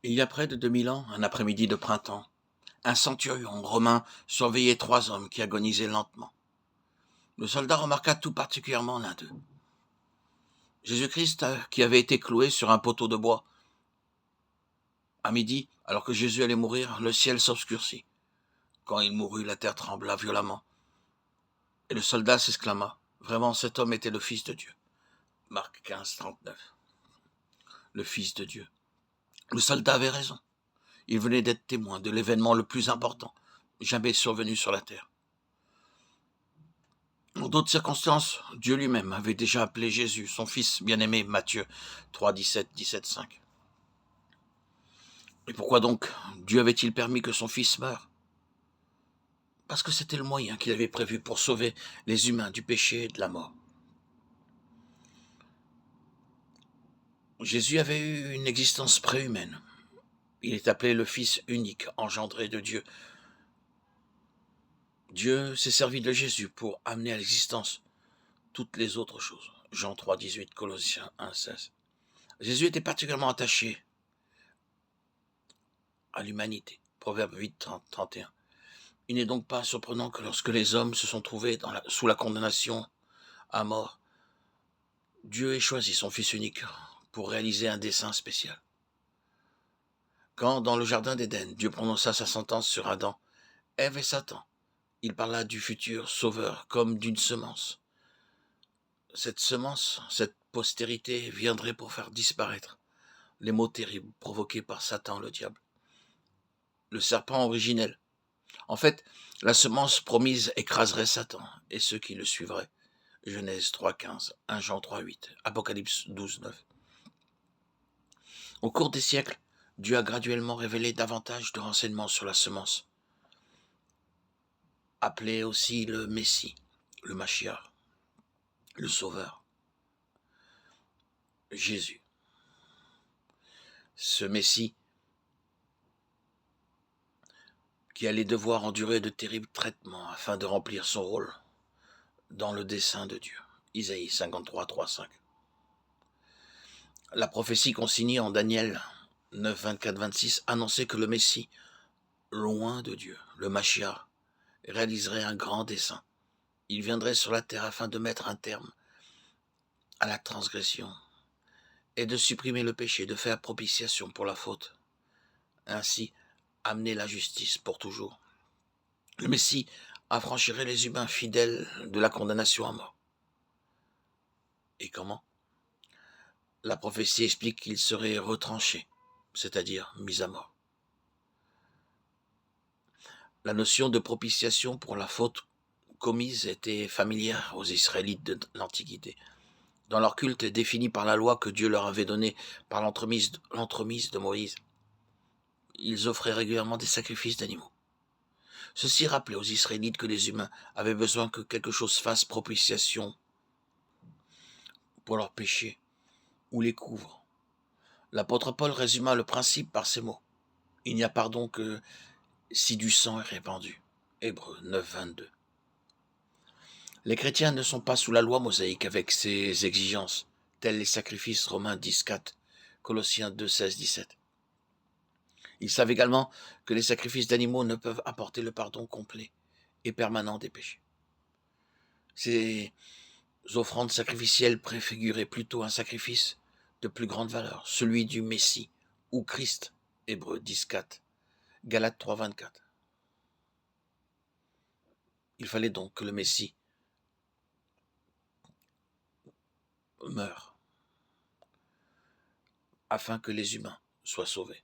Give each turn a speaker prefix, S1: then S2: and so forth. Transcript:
S1: Il y a près de 2000 ans, un après-midi de printemps, un centurion romain surveillait 3 hommes qui agonisaient lentement. Le soldat remarqua tout particulièrement l'un d'eux. Jésus-Christ, qui avait été cloué sur un poteau de bois. À midi, alors que Jésus allait mourir, le ciel s'obscurcit. Quand il mourut, la terre trembla violemment. Et le soldat s'exclama, « Vraiment, cet homme était le Fils de Dieu. » Marc 15, 39. Le Fils de Dieu. Le soldat avait raison. Il venait d'être témoin de l'événement le plus important jamais survenu sur la terre. Dans d'autres circonstances, Dieu lui-même avait déjà appelé Jésus, son fils bien-aimé, Matthieu 3, 17, 17, 5. Et pourquoi donc Dieu avait-il permis que son fils meure? Parce que c'était le moyen qu'il avait prévu pour sauver les humains du péché et de la mort. Jésus avait eu une existence préhumaine. Il est appelé le Fils unique, engendré de Dieu. Dieu s'est servi de Jésus pour amener à l'existence toutes les autres choses. Jean 3, 18, Colossiens 1, 16. Jésus était particulièrement attaché à l'humanité. Proverbe 8, 30, 31. Il n'est donc pas surprenant que lorsque les hommes se sont trouvés sous la condamnation à mort, Dieu ait choisi son Fils unique pour réaliser un dessein spécial. Quand, dans le jardin d'Éden, Dieu prononça sa sentence sur Adam, Ève et Satan, il parla du futur sauveur comme d'une semence. Cette semence, cette postérité viendrait pour faire disparaître les maux terribles provoqués par Satan le diable, le serpent originel. En fait, la semence promise écraserait Satan et ceux qui le suivraient. Genèse 3.15, 1 Jean 3.8, Apocalypse 12.9. Au cours des siècles, Dieu a graduellement révélé davantage de renseignements sur la semence, appelée aussi le Messie, le Mashiach, le Sauveur, Jésus. Ce Messie qui allait devoir endurer de terribles traitements afin de remplir son rôle dans le dessein de Dieu. Isaïe 53, 3, 5. La prophétie consignée en Daniel 9, 24, 26 annonçait que le Messie, loin de Dieu, le Mashiach, réaliserait un grand dessein. Il viendrait sur la terre afin de mettre un terme à la transgression et de supprimer le péché, de faire propitiation pour la faute, ainsi amener la justice pour toujours. Le Messie affranchirait les humains fidèles de la condamnation à mort. Et comment? La prophétie explique qu'il serait retranché, c'est-à-dire mis à mort. La notion de propitiation pour la faute commise était familière aux Israélites de l'Antiquité. Dans leur culte défini par la loi que Dieu leur avait donnée par l'entremise de Moïse, ils offraient régulièrement des sacrifices d'animaux. Ceci rappelait aux Israélites que les humains avaient besoin que quelque chose fasse propitiation pour leurs péchés ou les couvre. L'apôtre Paul résuma le principe par ces mots. Il n'y a pardon que si du sang est répandu. Hébreux 9, 22. Les chrétiens ne sont pas sous la loi mosaïque avec ses exigences, tels les sacrifices Romains 10, 4, Colossiens 2, 16, 17. Ils savent également que les sacrifices d'animaux ne peuvent apporter le pardon complet et permanent des péchés. Ces offrandes sacrificielles préfiguraient plutôt un sacrifice de plus grande valeur, celui du Messie ou Christ, Hébreux 10, 4, Galates 3, 24. Il fallait donc que le Messie meure afin que les humains soient sauvés.